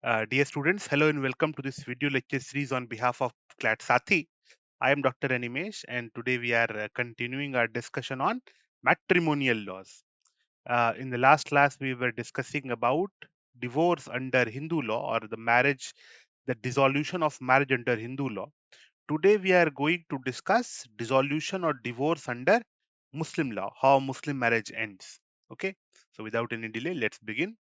Dear students, hello and welcome to this video lecture series on behalf of CLAT SATHEE. I am Dr. Animesh and today we are continuing our discussion on matrimonial laws. In the last class, we were discussing about divorce under Hindu law or the dissolution of marriage under Hindu law. Today we are going to discuss dissolution or divorce under Muslim law, how Muslim marriage ends. Okay, so without any delay, let's begin.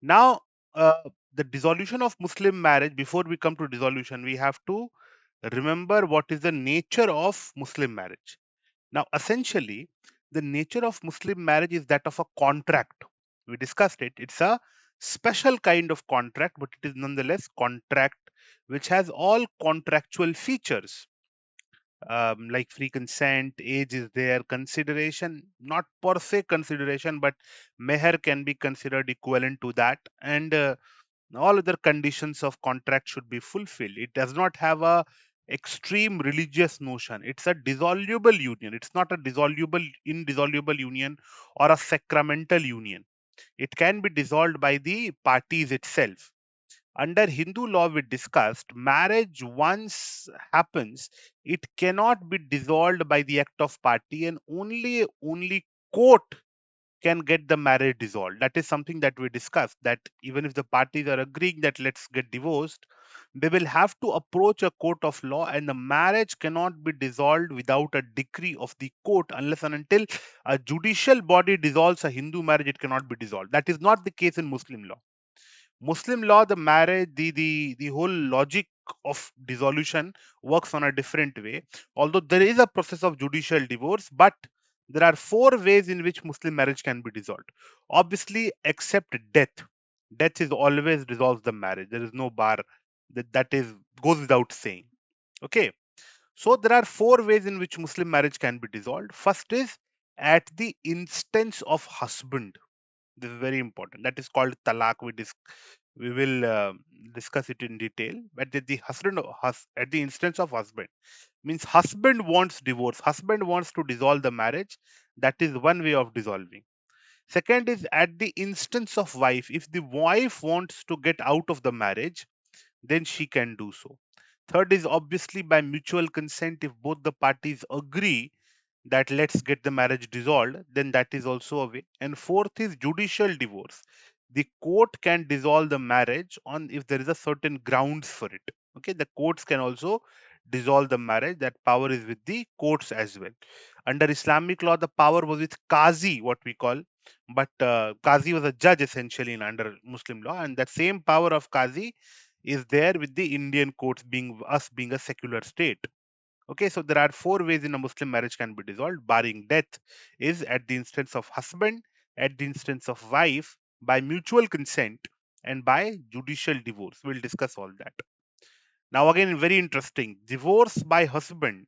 Now, the dissolution of Muslim marriage, before we come to dissolution, we have to remember what is the nature of Muslim marriage. Now, essentially, the nature of Muslim marriage is that of a contract. We discussed it. It's a special kind of contract, but it is nonetheless contract which has all contractual features like free consent, age is there, consideration, not per se consideration, but meher can be considered equivalent to that, and all other conditions of contract should be fulfilled. It does not have a extreme religious notion. It's a dissoluble union. It's not a indissoluble union or a sacramental union. It can be dissolved by the parties itself. Under Hindu law, we discussed marriage once happens, it cannot be dissolved by the act of party, and only court can get the marriage dissolved. That is something that we discussed. That even if the parties are agreeing that let's get divorced, they will have to approach a court of law, and the marriage cannot be dissolved without a decree of the court unless and until a judicial body dissolves a Hindu marriage. It cannot be dissolved. That is not the case in Muslim law. Muslim law, the marriage, the whole logic of dissolution works on a different way. Although there is a process of judicial divorce, but there are four ways in which Muslim marriage can be dissolved. Obviously, except death. Death is always dissolves the marriage. There is no bar. That is goes without saying. Okay. So there are four ways in which Muslim marriage can be dissolved. First is at the instance of husband. This is very important. That is called talaq. We will discuss it in detail. But at the instance of husband means husband wants divorce. Husband wants to dissolve the marriage. That is one way of dissolving. Second is at the instance of wife. If the wife wants to get out of the marriage, then she can do so. Third is obviously by mutual consent. If both the parties agree that let's get the marriage dissolved, then that is also a way. And fourth is judicial divorce. The court can dissolve the marriage on if there is a certain grounds for it. Okay, the courts can also dissolve the marriage. That power is with the courts as well. Under Islamic law, the power was with Qazi, what we call, but Qazi was a judge essentially in under Muslim law, and that same power of Qazi is there with the Indian courts being us being a secular state. Okay, so there are four ways in a Muslim marriage can be dissolved, barring death, is at the instance of husband, at the instance of wife, by mutual consent, and by judicial divorce. We'll discuss all that. Now, again, very interesting. Divorce by husband.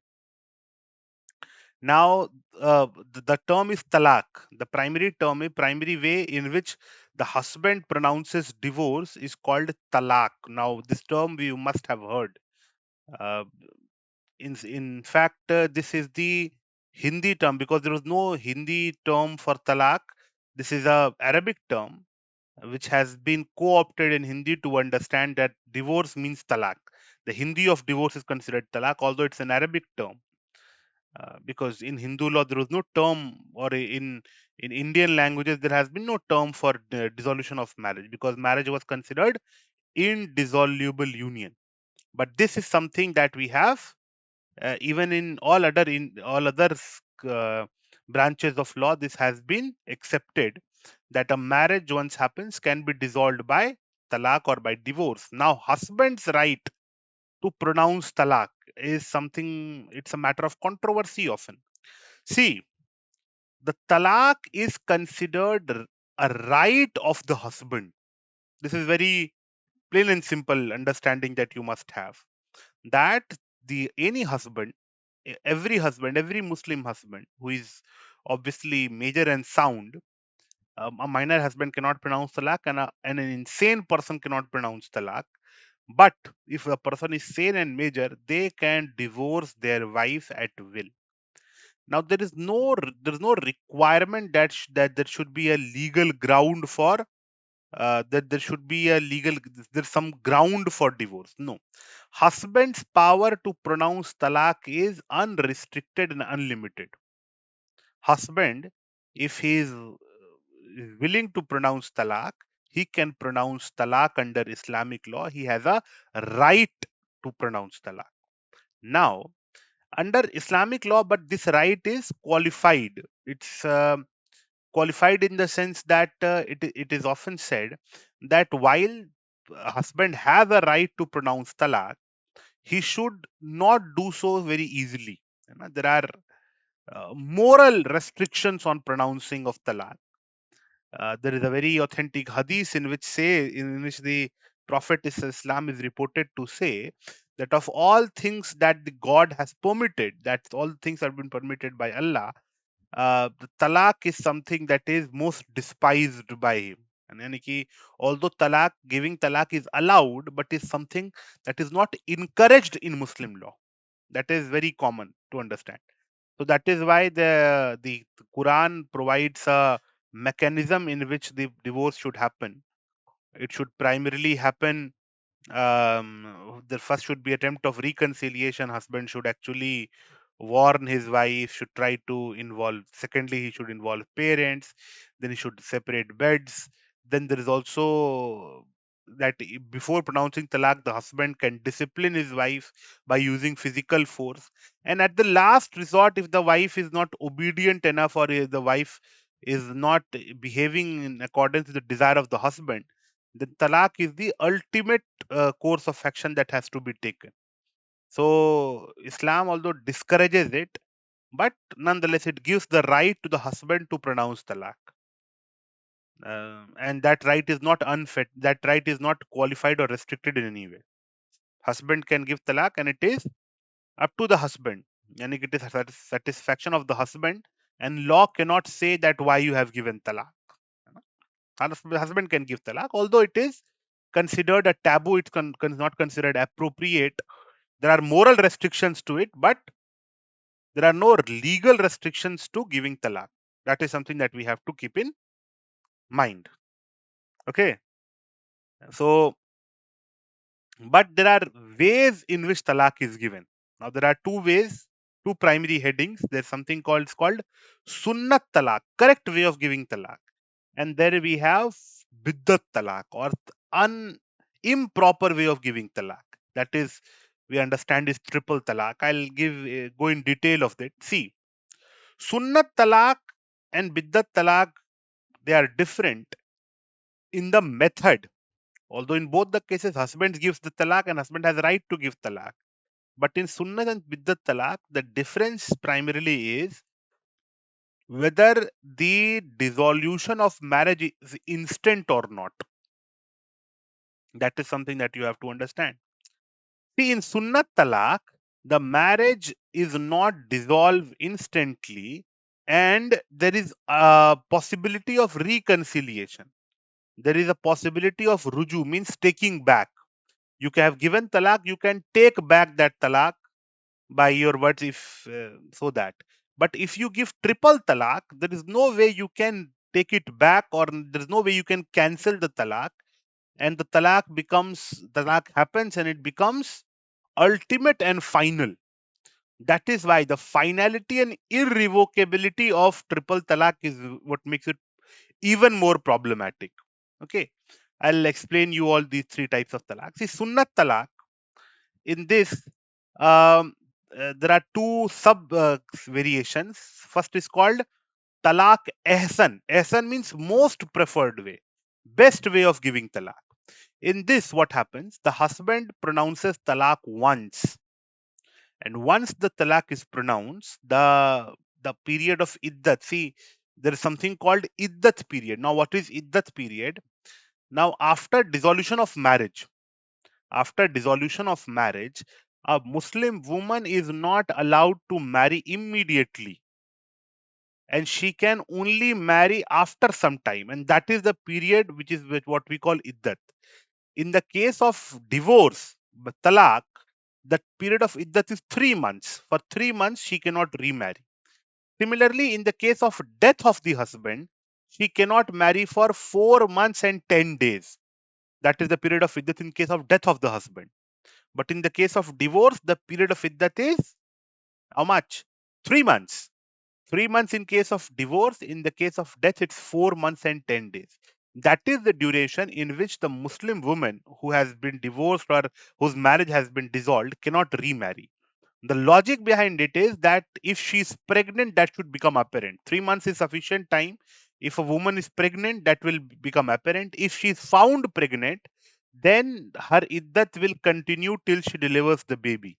Now, the term is talaq. The primary way in which the husband pronounces divorce is called talaq. Now, this term you must have heard. Uh, in fact, this is the Hindi term because there was no Hindi term for talaq. This is a Arabic term which has been co-opted in Hindi to understand that divorce means talaq. The Hindi of divorce is considered talaq, although it's an Arabic term. Because in Hindu law there was no term, or in Indian languages there has been no term for dissolution of marriage because marriage was considered indissoluble union. But this is something that we have even in all other uh, branches of law. This has been accepted that a marriage once happens can be dissolved by talaq or by divorce. Now, husband's right to pronounce talaq is something, it's a matter of controversy often. See, the talaq is considered a right of the husband. This is very plain and simple understanding that you must have, that the any husband, every Muslim husband who is obviously major and sound, a minor husband cannot pronounce talaq, and an insane person cannot pronounce talaq. But if a person is sane and major, they can divorce their wife at will. Now there is no requirement that that there should be a legal ground for that there should be a legal, there's some ground for divorce. No. Husband's power to pronounce talaq is unrestricted and unlimited. Husband, if he is willing to pronounce talaq, he can pronounce talaq under Islamic law. He has a right to pronounce talaq. Now, under Islamic law, but this right is qualified. It's qualified in the sense that it is often said that while a husband has a right to pronounce talaq, he should not do so very easily. You know, there are moral restrictions on pronouncing of talaq. There is a very authentic hadith in which the Prophet Islam is reported to say that of all things that the God has permitted, that all things have been permitted by Allah, the talaq is something that is most despised by him. And yani ki, although giving talaq is allowed, but is something that is not encouraged in Muslim law. That is very common to understand. So that is why the Quran provides a mechanism in which the divorce should happen. It should primarily happen. The first should be attempt of reconciliation. Husband should actually warn his wife, should try to involve. Secondly, he should involve parents. Then he should separate beds. Then there is also that before pronouncing talaq, the husband can discipline his wife by using physical force. And at the last resort, if the wife is not obedient enough, or if the wife is not behaving in accordance with the desire of the husband, then talaq is the ultimate course of action that has to be taken. So Islam, although discourages it, but nonetheless it gives the right to the husband to pronounce talaq. And that right is not unfit. That right is not qualified or restricted in any way. Husband can give talaq, and it is up to the husband. And it is satisfaction of the husband. And law cannot say that why you have given talaq. Husband can give talaq, although it is considered a taboo. It's not considered appropriate. There are moral restrictions to it, but there are no legal restrictions to giving talaq. That is something that we have to keep in mind. Okay. So, but there are ways in which talaq is given. Now, there are two ways, two primary headings. There's something called sunnat talaq, correct way of giving talaq. And there we have biddat talaq, or improper way of giving talaq. That is, we understand is triple talaq. I'll go in detail of that. See, sunnat talaq and biddat talaq, they are different in the method. Although in both the cases, husband gives the talaq and husband has a right to give talaq. But in sunnat and biddat talaq, the difference primarily is whether the dissolution of marriage is instant or not. That is something that you have to understand. See, in Sunnat Talaq, the marriage is not dissolved instantly, and there is a possibility of reconciliation. There is a possibility of ruju, means taking back. You can have given talaq, you can take back that talaq by your words, if so that. But if you give triple talaq, there is no way you can take it back, or there is no way you can cancel the talaq, and the talaq happens, and it becomes ultimate and final. That is why the finality and irrevocability of triple talaq is what makes it even more problematic. Okay, I'll explain you all these three types of talaq. See, sunnat talaq, in this, there are two sub variations. First is called talaq ehsan. Ehsan means most preferred way, best way of giving talaq. In this, what happens? The husband pronounces talaq once, and once the talaq is pronounced, the period of iddat. See, there is something called iddat period. Now, what is iddat period? Now, after dissolution of marriage, a Muslim woman is not allowed to marry immediately, and she can only marry after some time, and that is the period which is what we call iddat. In the case of divorce, talaq, the period of iddat is 3 months. For 3 months, she cannot remarry. Similarly, in the case of death of the husband, she cannot marry for 4 months and 10 days. That is the period of iddat in case of death of the husband. But in the case of divorce, the period of iddat is how much? 3 months. 3 months in case of divorce. In the case of death, it's 4 months and 10 days. That is the duration in which the Muslim woman who has been divorced or whose marriage has been dissolved cannot remarry. The logic behind it is that if she is pregnant, that should become apparent. 3 months is sufficient time. If a woman is pregnant, that will become apparent. If she is found pregnant, then her iddat will continue till she delivers the baby.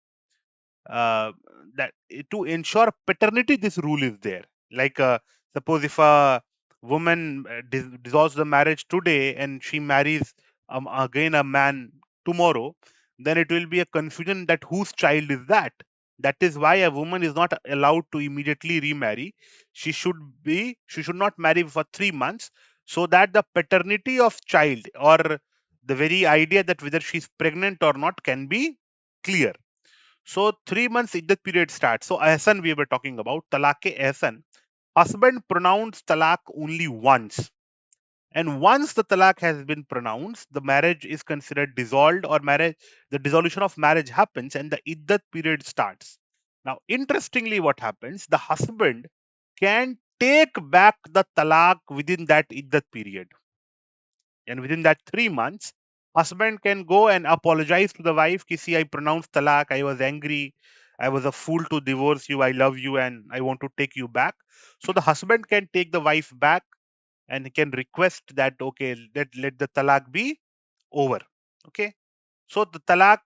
uh, that to ensure paternity, this rule is there. Like suppose if a woman dissolves the marriage today and she marries again a man tomorrow, then it will be a confusion that whose child is that. That is why a woman is not allowed to immediately remarry. She should not marry for 3 months, so that the paternity of child or the very idea that whether she's pregnant or not can be clear. So 3 months iddat period starts. So Ahsan we were talking about, talaq Ahsan. Husband pronounced talaq only once. And once the talaq has been pronounced, the marriage is considered dissolved, or the dissolution of marriage happens and the iddat period starts. Now, interestingly, what happens? The husband can take back the talaq within that iddat period. And within that 3 months, husband can go and apologize to the wife. See, I pronounced talaq, I was angry, I was a fool to divorce you, I love you and I want to take you back. So the husband can take the wife back and he can request that, okay, let the talaq be over. Okay. So the talaq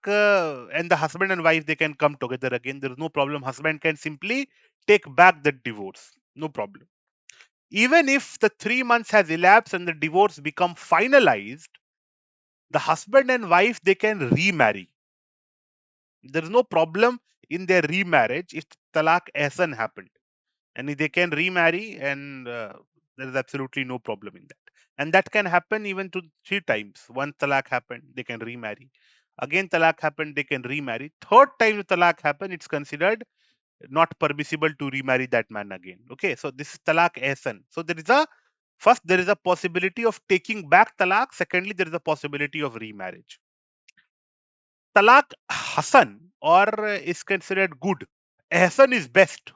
and the husband and wife, they can come together again. There is no problem. Husband can simply take back the divorce. No problem. Even if the 3 months has elapsed and the divorce become finalized, the husband and wife, they can remarry. There is no problem in their remarriage if talaq ahsan happened, and they can remarry, and there is absolutely no problem in that. And that can happen even to 3 times. Once talaq happened, they can remarry. Again talaq happened, they can remarry. Third time the talaq happened, it's considered not permissible to remarry that man again. Okay, so this is talaq ahsan. So there is a possibility of taking back talaq. Secondly, there is a possibility of remarriage. Talaq Hasan or is considered good. Hasan is best.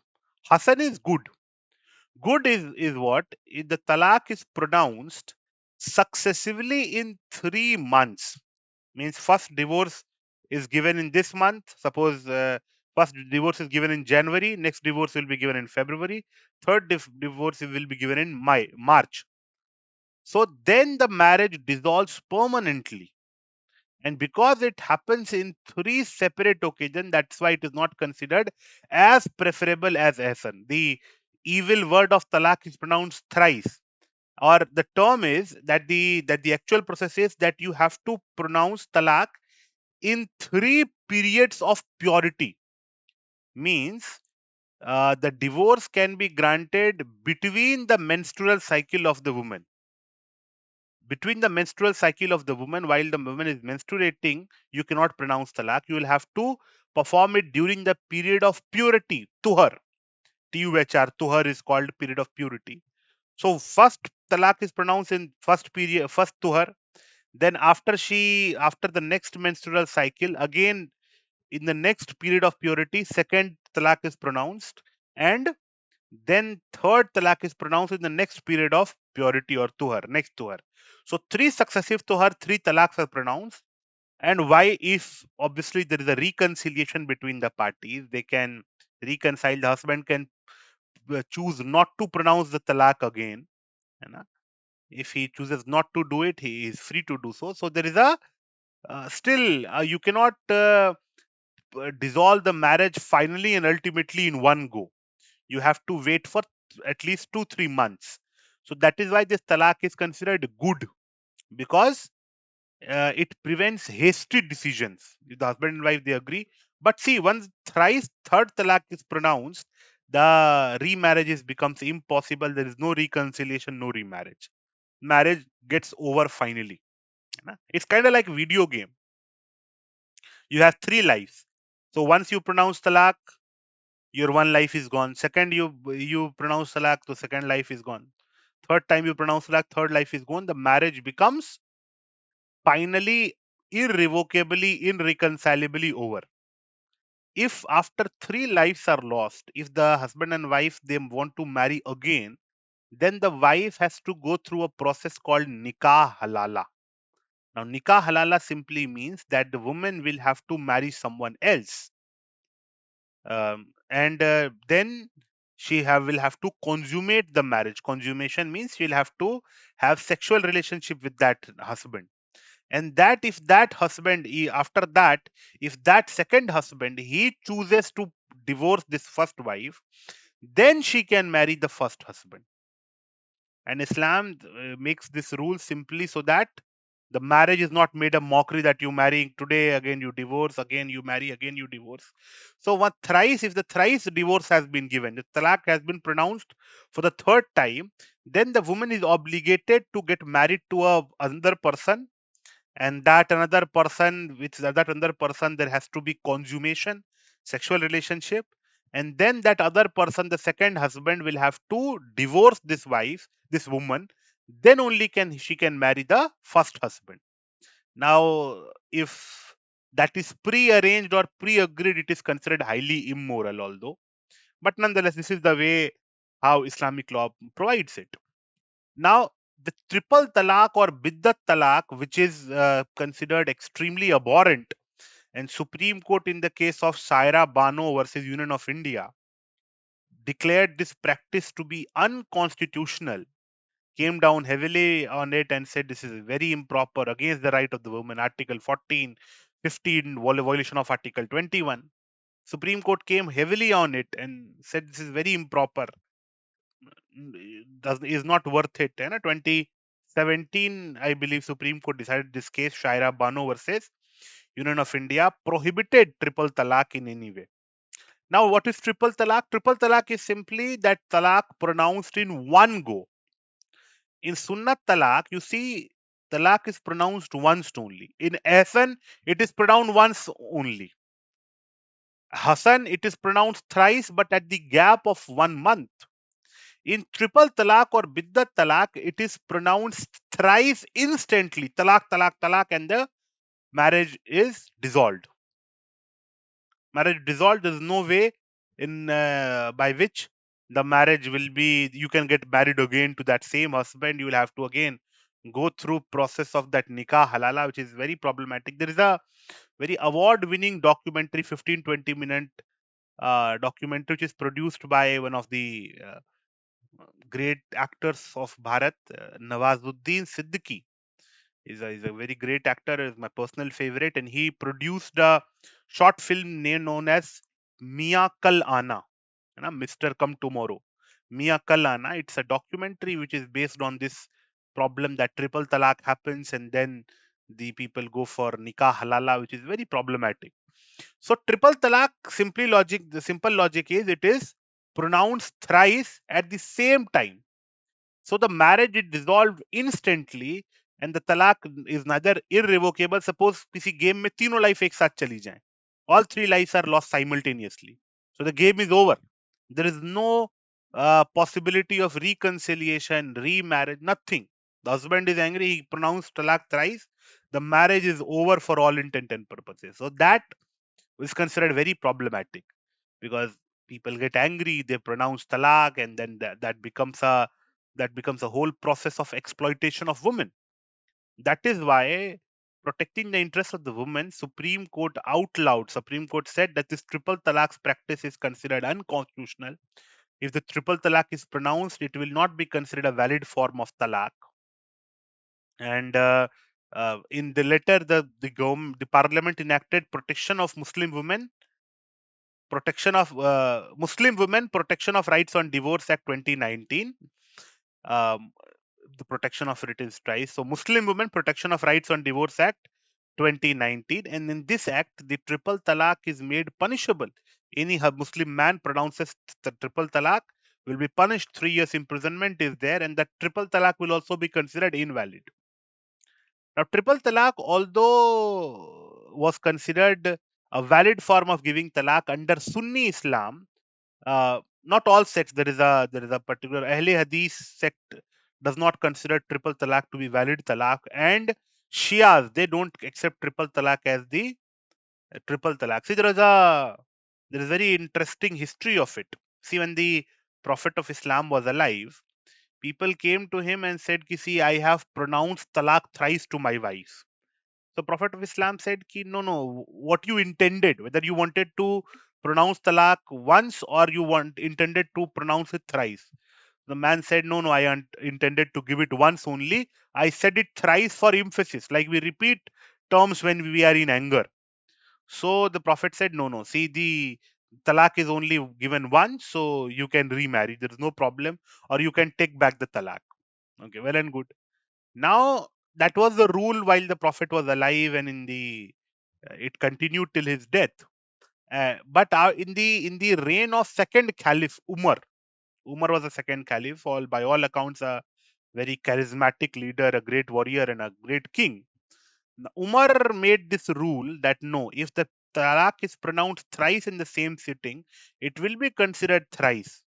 Hasan is good. Good is what? If the talaq is pronounced successively in 3 months. Means first divorce is given in this month. Suppose first divorce is given in January, next divorce will be given in February, third divorce will be given in March. So then the marriage dissolves permanently. And because it happens in 3 separate occasions, that's why it is not considered as preferable as ihsan. The evil word of talaq is pronounced thrice. Or the term is that the actual process is that you have to pronounce talaq in 3 periods of purity. Means the divorce can be granted between the menstrual cycle of the woman. Between the menstrual cycle of the woman, while the woman is menstruating, you cannot pronounce talaq. You will have to perform it during the period of purity, tuhar. TUHR, tuhar is called period of purity. So first talaq is pronounced in first period, first tuhar. Then after the next menstrual cycle, again in the next period of purity, second talaq is pronounced, and then third talaq is pronounced in the next period of purity or tuhar, next tuhar. So 3 successive tuhar, 3 talaqs are pronounced. And why? If obviously there is a reconciliation between the parties, they can reconcile. The husband can choose not to pronounce the talaq again. If he chooses not to do it, he is free to do so. So there is a still you cannot dissolve the marriage finally and ultimately in one go. You have to wait for at least 2-3 months. So that is why this talaq is considered good, because it prevents hasty decisions. If the husband and wife they agree, but see, once thrice third talaq is pronounced, the remarriage becomes impossible. There is no reconciliation, no remarriage. Marriage gets over finally. It's kind of like video game. You have 3 lives. So once you pronounce talaq, your one life is gone. Second, you pronounce talaq, so second life is gone. third time you pronounce talaq, third life is gone, the marriage becomes finally, irrevocably, irreconcilably over. If after 3 lives are lost, if the husband and wife they want to marry again, then the wife has to go through a process called nikah halala. Now, nikah halala simply means that the woman will have to marry someone else, and then will have to consummate the marriage. Consummation means she'll have to have sexual relationship with that husband. And that if that husband, after that, if that second husband he chooses to divorce this first wife, then she can marry the first husband. And Islam makes this rule simply so that the marriage is not made a mockery that you marry today, again you divorce, again you marry, again you divorce. So what thrice, if the thrice divorce has been given, the talaq has been pronounced for the third time, then the woman is obligated to get married to another person, and that another person, with that another person there has to be consummation, sexual relationship, and then that other person, the second husband, will have to divorce this wife, this woman, then only can she can marry the first husband. Now, if that is pre-arranged or pre-agreed, it is considered highly immoral, although, but nonetheless this is the way how Islamic law provides it. Now, the triple talaq or biddat talaq, which is considered extremely abhorrent, and Supreme Court in the case of Saira Bano versus Union of India declared this practice to be unconstitutional, came down heavily on it and said this is very improper, against the right of the woman, Article 14, 15, violation of Article 21. Supreme Court came heavily on it and said this is very improper, is not worth it. And 2017, I believe, Supreme Court decided this case, Shaira Bano versus Union of India, prohibited triple talaq in any way. Now, what is triple talaq? Triple talaq is simply that talaq pronounced in one go. In Sunnat talaq, you see, talaq is pronounced once only. In Ahsan, it is pronounced once only. Hasan, it is pronounced thrice, but at the gap of 1 month. In triple talaq or biddat talaq, it is pronounced thrice instantly. Talaq, talaq, talaq, and the marriage is dissolved. Marriage dissolved. There is no way in by which the marriage will be. You can get married again to that same husband. You will have to again go through process of that nikah halala, which is very problematic. There is a very award-winning documentary, 15-20 minute documentary, which is produced by one of the great actors of Bharat, Nawazuddin Siddiqui. Is a very great actor, is my personal favorite, and he produced a short film known as Mia Kal Ana, Mr. Come Tomorrow. Mia Kal Ana, it's a documentary which is based on this problem that triple talaq happens and then the people go for nikah halala, which is very problematic. So triple talaq, the simple logic is it is pronounced thrice at the same time. So the marriage is dissolved instantly and the talaq is neither irrevocable. Suppose किसी game में तीनों life एक साथ चली जाएं, all 3 lives are lost simultaneously. So the game is over. There is no possibility of reconciliation, remarriage, nothing. The husband is angry, he pronounced talaq thrice. The marriage is over for all intent and purposes. So that is considered very problematic because people get angry, they pronounce talaq, and then that becomes a whole process of exploitation of women. That is why, protecting the interests of the woman, Supreme Court Supreme Court said that this triple talaq practice is considered unconstitutional. If the triple talaq is pronounced, it will not be considered a valid form of talaq. And in the letter, the parliament enacted Protection of Muslim Women, Protection of Rights on Divorce Act 2019. The protection of it is twice. So Muslim Women Protection of Rights on Divorce Act 2019, and in this act, the triple talaq is made punishable. Any Muslim man pronounces the triple talaq will be punished. 3 years imprisonment is there, and that triple talaq will also be considered invalid. Now, triple talaq, although was considered a valid form of giving talaq under Sunni Islam, not all sects. There is a particular Ahle Hadith sect does not consider triple talaq to be valid talaq, and Shias, they don't accept triple talaq as the triple talaq. See, there is very interesting history of it. See, when the Prophet of Islam was alive, people came to him and said, "Ki, see, I have pronounced talaq thrice to my wife." So Prophet of Islam said, "Ki, no, no, what you intended, whether you wanted to pronounce talaq once or you intended to pronounce it thrice." The man said, "No, no, I intended to give it once only. I said it thrice for emphasis, like we repeat terms when we are in anger." So the Prophet said, "No, no, see, the talaq is only given once, so you can remarry. There is no problem, or you can take back the talaq." Okay, well and good. Now, that was the rule while the Prophet was alive, and it continued till his death. But in the reign of second Caliph Umar, Umar was the second Caliph, all by all accounts a very charismatic leader, a great warrior, and a great king. Umar made this rule that no, if the talaq is pronounced thrice in the same sitting, it will be considered thrice,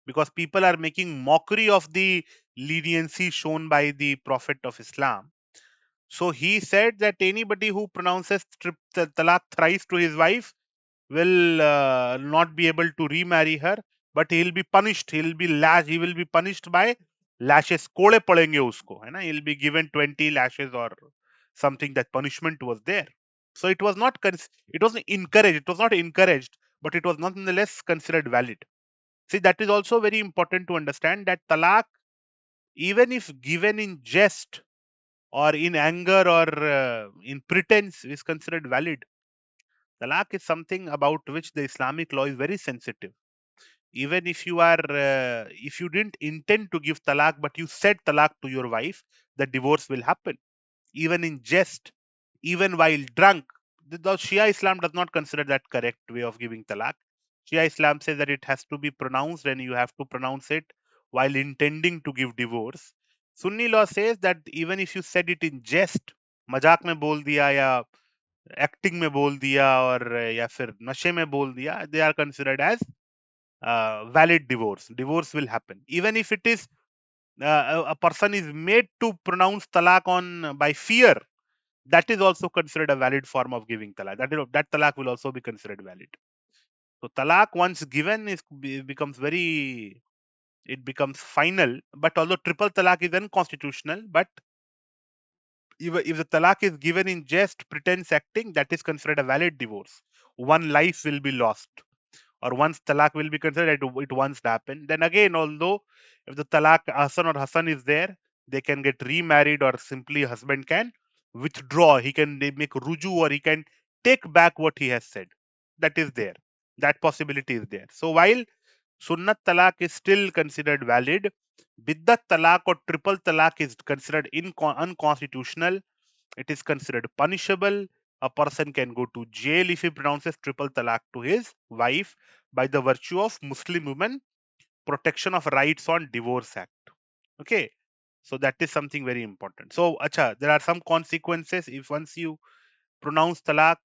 because people are making mockery of the leniency shown by the Prophet of Islam. So he said that anybody who pronounces talaq thrice to his wife will not be able to remarry her, but he'll be punished. He will be punished by lashes. Kode padenge usko, hai na? He'll be given 20 lashes or something. That punishment was there. So it was not it was encouraged. It was not encouraged, but it was nonetheless considered valid. See, that is also very important to understand that talaq, even if given in jest or in anger or in pretense, is considered valid. Talaq is something about which the Islamic law is very sensitive. Even if you didn't intend to give talaq, but you said talaq to your wife, the divorce will happen. Even in jest, even while drunk. The Shia Islam does not consider that correct way of giving talaq. Shia Islam says that it has to be pronounced, and you have to pronounce it while intending to give divorce. Sunni law says that even if you said it in jest, मजाक में बोल दिया या acting में बोल दिया और या फिर नशे में बोल दिया, they are considered as valid divorce. Divorce will happen even if it is a person is made to pronounce talaq on by fear. That is also considered a valid form of giving talaq. That talaq will also be considered valid. So talaq once given it becomes final. But although triple talaq is unconstitutional, but if the talaq is given in jest, pretense, acting, that is considered a valid divorce. One life will be lost, or once talaq will be considered it once happened. Then again, although if the talaq Hassan or Hassan is there, they can get remarried, or simply husband can withdraw. He can make ruju, or he can take back what he has said. That is there. That possibility is there. So while sunnat talaq is still considered valid, biddat talaq or triple talaq is considered unconstitutional. It is considered punishable. A person can go to jail if he pronounces triple talaq to his wife by the virtue of Muslim Women Protection of Rights on Divorce Act. Okay, so that is something very important. So, acha, there are some consequences if once you pronounce talaq,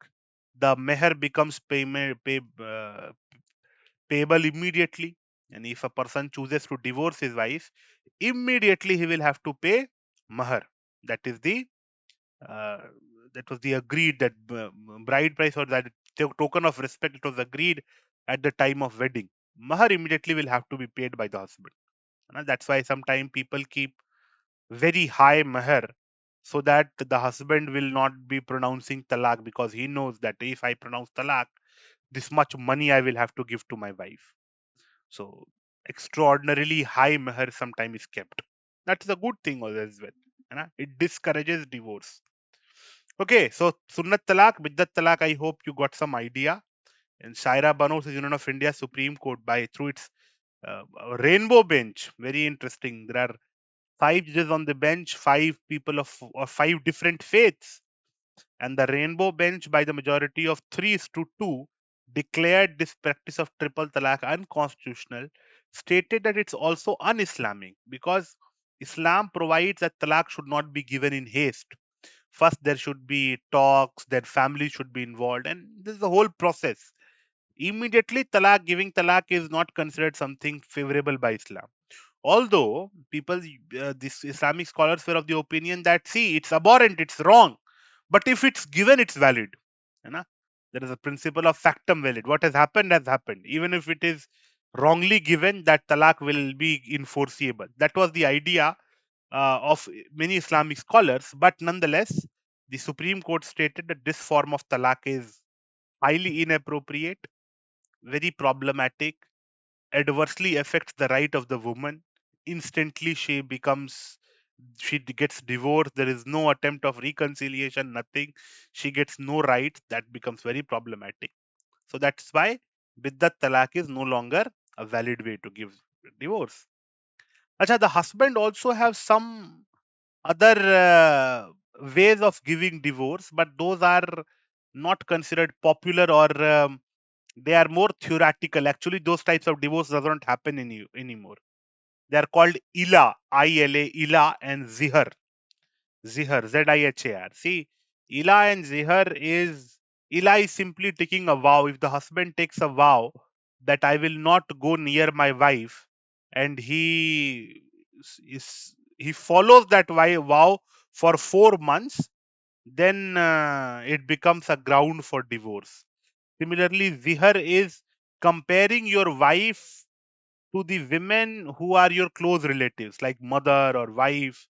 the meher becomes payable immediately, and if a person chooses to divorce his wife, immediately he will have to pay mahar. That is the uh, that was the agreed that bride price, or that token of respect, it was agreed at the time of wedding. Mahar immediately will have to be paid by the husband. That's why sometimes people keep very high mahar, so that the husband will not be pronouncing talaq, because he knows that if I pronounce talaq, this much money I will have to give to my wife. So extraordinarily high mahar sometimes is kept. That is a good thing as well. It discourages divorce. Okay, so Sunnat Talaq, Biddat Talaq, I hope you got some idea. And Shaira Bano is Union of India Supreme Court by through its rainbow bench. Very interesting. There are 5 judges on the bench, 5 people of 5 different faiths. And the rainbow bench, by the majority of 3-2, declared this practice of triple talaq unconstitutional, stated that it's also un-Islamic, because Islam provides that talaq should not be given in haste. First there should be talks, then family should be involved, and this is the whole process. Immediately giving talaq is not considered something favorable by Islam. Although people, these Islamic scholars were of the opinion that, see, it's abhorrent, it's wrong, but if it's given, it's valid. है ना? There is a principle of factum valid. What has happened. Even if it is wrongly given, that talaq will be enforceable. That was the idea of many Islamic scholars. But nonetheless, the Supreme Court stated that this form of talaq is highly inappropriate, very problematic, adversely affects the right of the woman. Instantly, she gets divorced. There is no attempt of reconciliation, nothing. She gets no rights. That becomes very problematic. So that's why biddat talaq is no longer a valid way to give divorce. Acha, the husband also have some other ways of giving divorce, but those are not considered popular, or they are more theoretical. Actually, those types of divorce doesn't happen anymore. They are called ila, ILA, ila, and zihar. Zihar, ZIHAR. See, ila is simply taking a vow. If the husband takes a vow that I will not go near my wife, and he follows that vow for 4 months, then it becomes a ground for divorce. Similarly, zihar is comparing your wife to the women who are your close relatives, like mother or wife.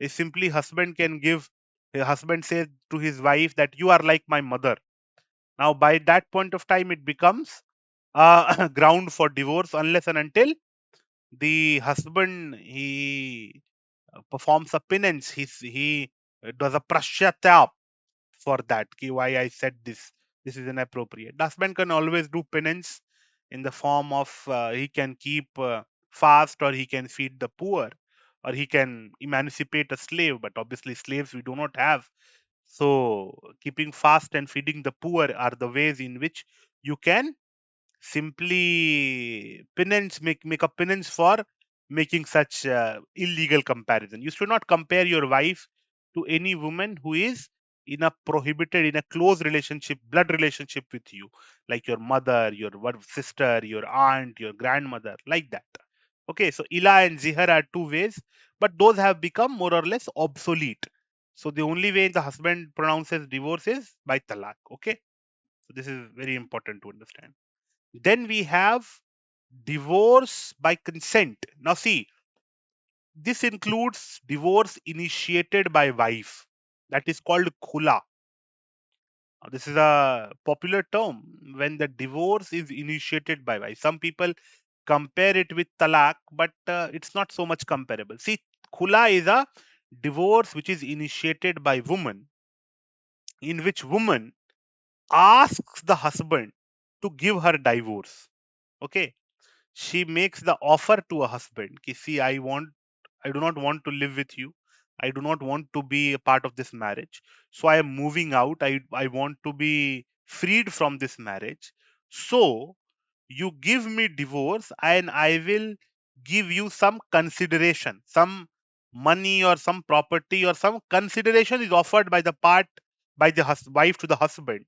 A simply husband can give, a husband says to his wife that you are like my mother. Now, by that point of time, it becomes a ground for divorce, unless and until the husband, he performs a penance. He does a prashyatap for that. Why I said this is inappropriate. The husband can always do penance in the form of, he can keep fast, or he can feed the poor, or he can emancipate a slave. But obviously, slaves we do not have. So, keeping fast and feeding the poor are the ways in which you can simply make a penance for making such illegal comparison. You should not compare your wife to any woman who is in a close relationship, blood relationship with you, like your mother, your sister, your aunt, your grandmother, like that. Okay, so ila and zihar are two ways, but those have become more or less obsolete. So the only way the husband pronounces divorce is by talaq. Okay, so this is very important to understand. Then we have divorce by consent. Now, see, this includes divorce initiated by wife. That is called khula. This is a popular term when the divorce is initiated by wife. Some people compare it with talaq, but it's not so much comparable. See, khula is a divorce which is initiated by woman, in which woman asks the husband to give her divorce. Okay, she makes the offer to a husband ki, see, I do not want to live with you. I do not want to be a part of this marriage. So I am moving out. I want to be freed from this marriage. So you give me divorce, and I will give you some consideration, some money or some property, or some consideration is offered by the wife to the husband.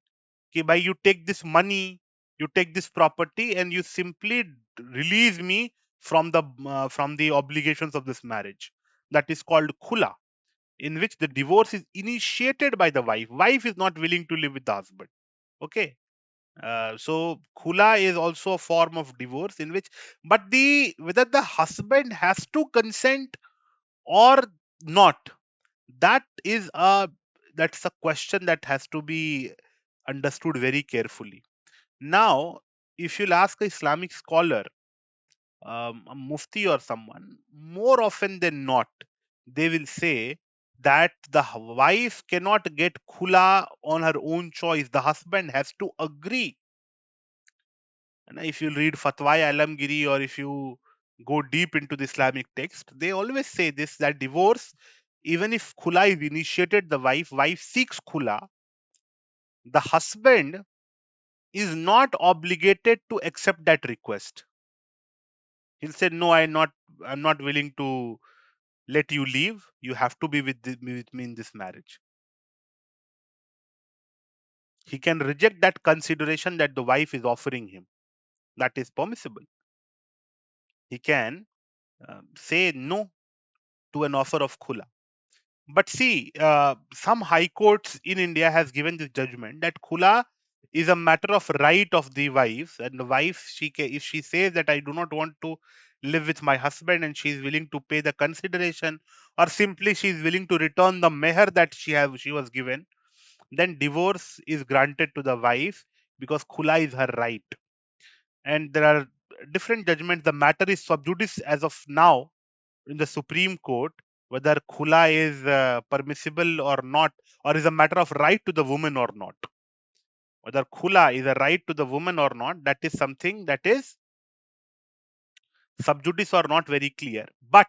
Okay, by you take this money, you take this property, and you simply release me from the obligations of this marriage. That is called khula, in which the divorce is initiated by the wife. Wife is not willing to live with the husband. Okay, so khula is also a form of divorce in which, but the whether the husband has to consent or not, that is a that's a question that has to be understood very carefully. Now, if you'll ask a Islamic scholar, a mufti or someone, more often than not, they will say that the wife cannot get khula on her own choice. The husband has to agree. And if you read Fatwa Alamgiri, or if you go deep into the Islamic text, they always say this, that divorce, even if khula is initiated, the wife seeks khula, the husband is not obligated to accept that request. He'll say, no, I'm not willing to let you leave. You have to be with me in this marriage. He can reject that consideration that the wife is offering him. That is permissible. He can. say no to an offer of khula. But see, some high courts in India has given this judgment that khula is a matter of right of the wife, and the wife, if she says that I do not want to live with my husband, and she is willing to pay the consideration, or simply she is willing to return the meher that she was given, then divorce is granted to the wife because khula is her right. And there are different judgments. The matter is sub judice as of now in the Supreme Court, whether khula is permissible or not, or is a matter of right to the woman or not. Whether khula is a right to the woman or not, that is something that is sub judice or not very clear. But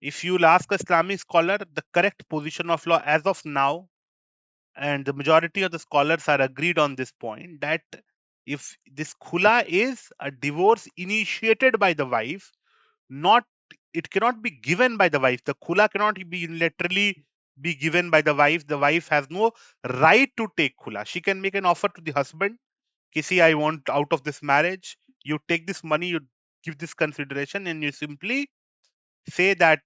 if you'll ask a Islamic scholar, the correct position of law as of now, and the majority of the scholars are agreed on this point, that if this khula is a divorce initiated by the wife, not it cannot be given by the wife. The khula cannot be unilaterally be given by the wife. The wife has no right to take khula. She can make an offer to the husband, kisi, I want out of this marriage, you take this money, you give this consideration, and you simply say that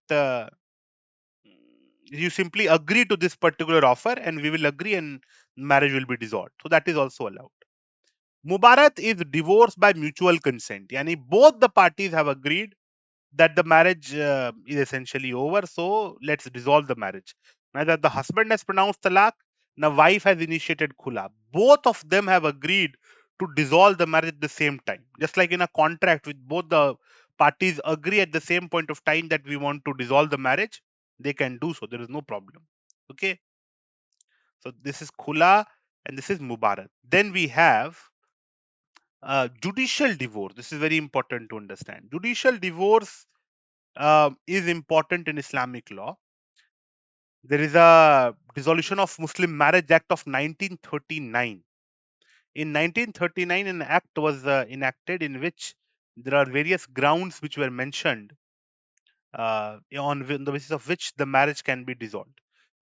you simply agree to this particular offer, and we will agree, and marriage will be dissolved. So that is also allowed. Mubaraat is divorce by mutual consent. Yani both the parties have agreed that the marriage is essentially over, so let's dissolve the marriage. Neither the husband has pronounced talaq, the wife has initiated khula. Both of them have agreed to dissolve the marriage at the same time. Just like in a contract, with both the parties agree at the same point of time that we want to dissolve the marriage, they can do so. There is no problem. Okay. So this is khula and this is mubarak. Then we have judicial divorce. This is very important to understand. Judicial divorce is important in Islamic law. There is a dissolution of Muslim Marriage Act of 1939. In 1939, an act was enacted in which there are various grounds which were mentioned on the basis of which the marriage can be dissolved.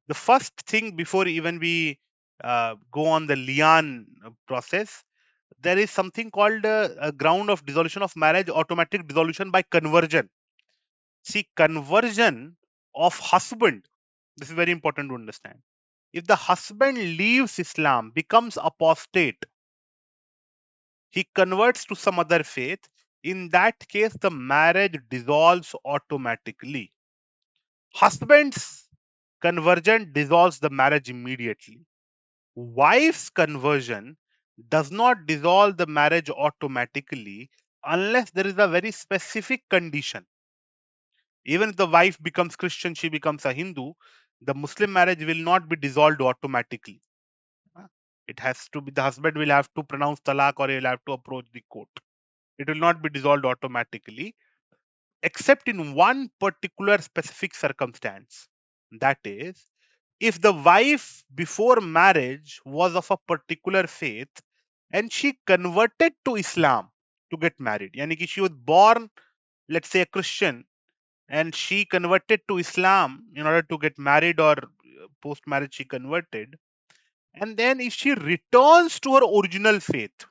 The first thing, before even we go on the lian process, there is something called a ground of dissolution of marriage, automatic dissolution by conversion. See, conversion of husband, this is very important to understand. If the husband leaves Islam, becomes apostate, he converts to some other faith, in that case, the marriage dissolves automatically. Husband's conversion dissolves the marriage immediately. Wife's conversion does not dissolve the marriage automatically unless there is a very specific condition. Even if the wife becomes Christian, she becomes a Hindu, the Muslim marriage will not be dissolved automatically. It has to be, the husband will have to pronounce talaq, or he will have to approach the court. It will not be dissolved automatically, except in one particular specific circumstance. That is, if the wife before marriage was of a particular faith and she converted to Islam to get married, yani ki she was born, let's say, a Christian, and she converted to Islam in order to get married, or post marriage she converted, and then if she returns to her original faith,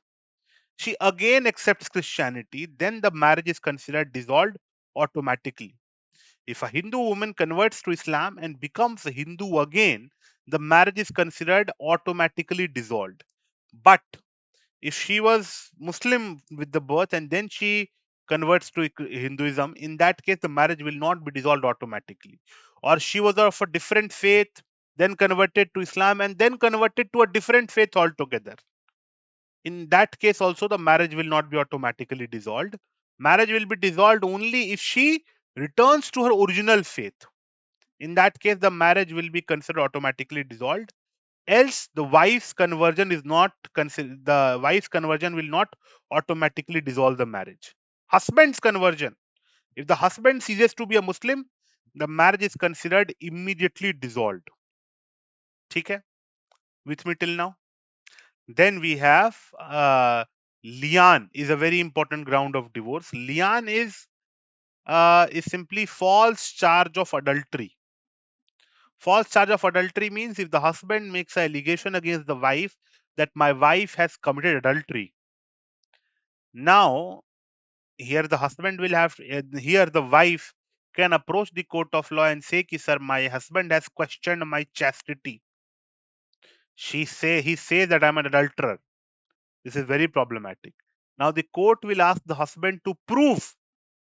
she again accepts Christianity, then the marriage is considered dissolved automatically. If a Hindu woman converts to Islam and becomes a Hindu again, the marriage is considered automatically dissolved. But if she was Muslim with the birth and then she converts to Hinduism, in that case, the marriage will not be dissolved automatically. Or she was of a different faith, then converted to Islam, and then converted to a different faith altogether. In that case, also, the marriage will not be automatically dissolved. Marriage will be dissolved only if she returns to her original faith. In that case, the marriage will be considered automatically dissolved. Else, the wife's conversion is not considered. The wife's conversion will not automatically dissolve the marriage. Husband's conversion. If the husband ceases to be a Muslim, the marriage is considered immediately dissolved. Okay? With me till now? Then we have lian is a very important ground of divorce. Lian is simply false charge of adultery. False charge of adultery means if the husband makes an allegation against the wife that my wife has committed adultery. Now, Here the husband will have, here the wife can approach the court of law and say, ki, sir, my husband has questioned my chastity. He says that I'm an adulterer. This is very problematic. Now the court will ask the husband to prove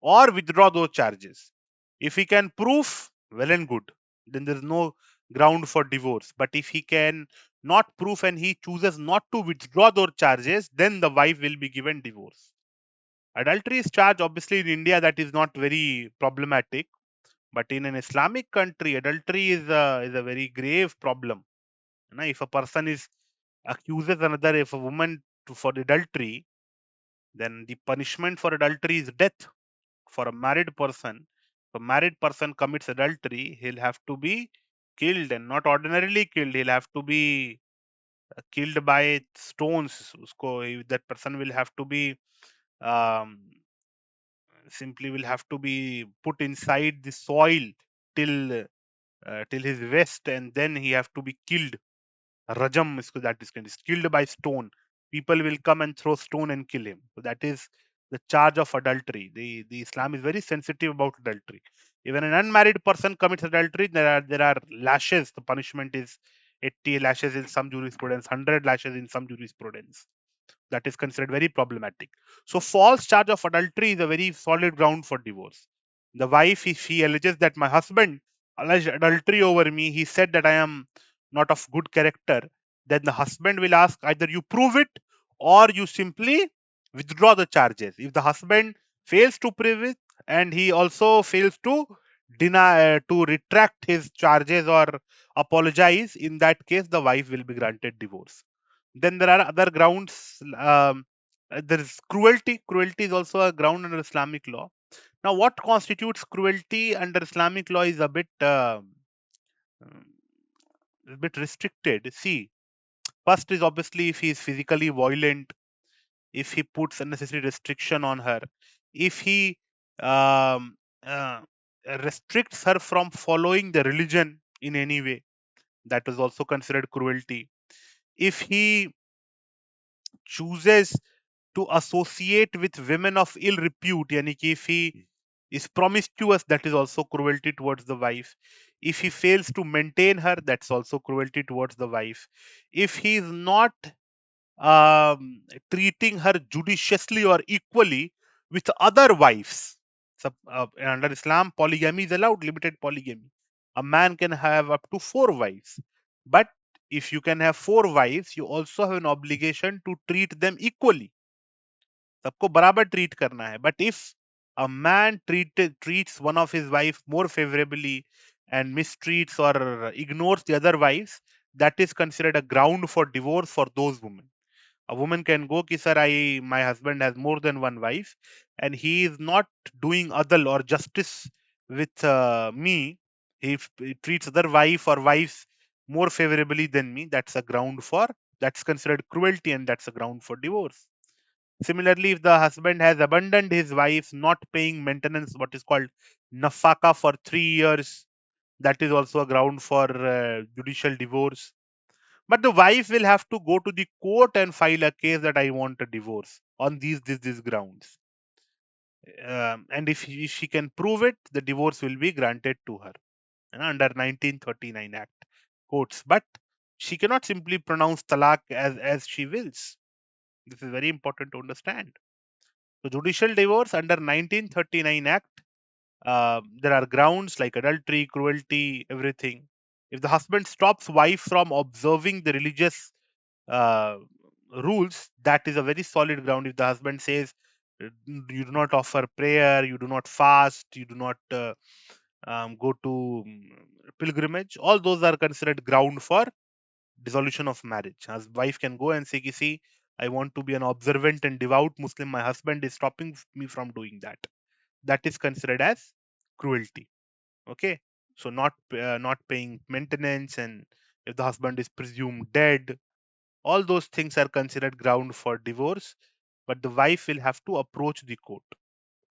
or withdraw those charges. If he can prove, well and good, then there is no ground for divorce. But if he can not prove and he chooses not to withdraw those charges, then the wife will be given divorce. Adultery is charged obviously in India, that is not very problematic. But in an Islamic country, adultery is a very grave problem. If a person is accuses another, if a woman for adultery, then the punishment for adultery is death. For a married person, if a married person commits adultery, he'll have to be killed, and not ordinarily killed. He'll have to be killed by stones. That person will have to be um, simply will have to be put inside the soil till his waist, and then he have to be killed. Rajam is killed by stone. People will come and throw stone and kill him. So that is the charge of adultery. The Islam is very sensitive about adultery. Even an unmarried person commits adultery, there are lashes. The punishment is 80 lashes in some jurisprudence, 100 lashes in some jurisprudence. That is considered very problematic. So false charge of adultery is a very solid ground for divorce. The wife, if she alleges that my husband alleged adultery over me, he said that I am not of good character, then the husband will ask, either you prove it or you simply withdraw the charges. If the husband fails to prove it and he also fails to deny to retract his charges or apologize, in that case the wife will be granted divorce. Then there are other grounds. There is cruelty. Cruelty is also a ground under Islamic law. Now, what constitutes cruelty under Islamic law is a bit restricted. See, first is obviously if he is physically violent, if he puts unnecessary restriction on her, if he um, uh, restricts her from following the religion in any way, that is also considered cruelty. If he chooses to associate with women of ill repute, yani ki if he is promiscuous, that is also cruelty towards the wife. If he fails to maintain her, that's also cruelty towards the wife. If he is not treating her judiciously or equally with other wives. So, under Islam, polygamy is allowed, limited polygamy. A man can have up to 4 wives. But if you can have 4 wives, you also have an obligation to treat them equally. सबको बराबर treat करना है. But if a man treats one of his wife more favorably and mistreats or ignores the other wives, that is considered a ground for divorce for those women. A woman can go, ki, sir, my husband has more than one wife and he is not doing adl or justice with me. He treats other wife or wives more favorably than me. That's considered cruelty, and that's a ground for divorce. Similarly, if the husband has abandoned his wife, not paying maintenance, what is called nafaka, for 3 years, that is also a ground for judicial divorce. But the wife will have to go to the court and file a case that I want a divorce on these grounds. And if she can prove it, the divorce will be granted to her under 1939 Act courts. But she cannot simply pronounce talaq as she wills. This is very important to understand. So judicial divorce under 1939 Act, there are grounds like adultery, cruelty, everything. If the husband stops wife from observing the religious uh, rules, that is a very solid ground. If the husband says you do not offer prayer, you do not fast, you do not go to pilgrimage, all those are considered ground for dissolution of marriage. As wife can go and say, see, I want to be an observant and devout Muslim. My husband is stopping me from doing that. That is considered as cruelty. Okay, so not paying maintenance, and if the husband is presumed dead, all those things are considered ground for divorce. But the wife will have to approach the court.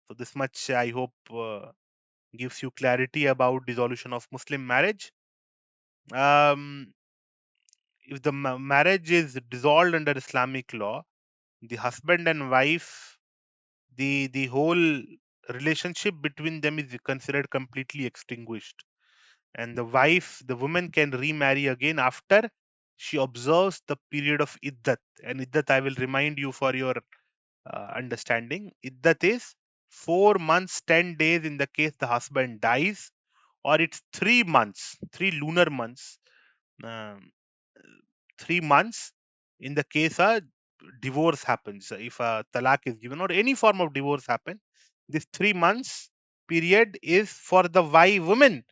So this much I hope gives you clarity about dissolution of Muslim marriage. Um, if the marriage is dissolved under Islamic law, the husband and wife the whole relationship between them is considered completely extinguished, and the woman can remarry again after she observes the period of iddat. And iddat, I will remind you for your understanding, iddat is 4 months 10 days in the case the husband dies, or it's 3 months, 3 lunar months, um, 3 months in the case a divorce happens. If a talaq is given or any form of divorce happen, this 3 months period is for the wife woman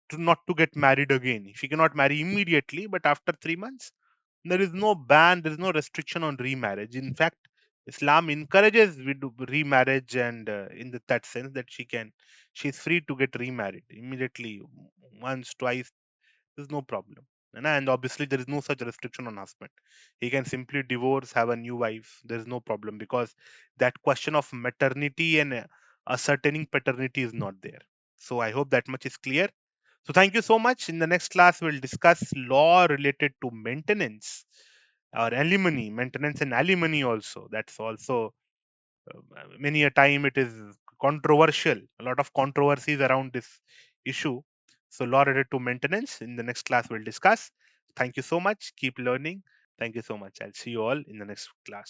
to not to get married again. She cannot marry immediately, but after 3 months, there is no ban, there is no restriction on remarriage. In fact, Islam encourages remarriage, and in that sense that she's free to get remarried immediately, once, twice, there's no problem. And obviously, there is no such restriction on husband. He can simply divorce, have a new wife. There is no problem, because that question of maternity and ascertaining paternity is not there. So I hope that much is clear. So thank you so much. In the next class, we'll discuss law related to maintenance or alimony, maintenance and alimony also. That's also many a time it is controversial. A lot of controversies around this issue. So law related to maintenance. In the next class, we'll discuss. Thank you so much. Keep learning. Thank you so much. I'll see you all in the next class.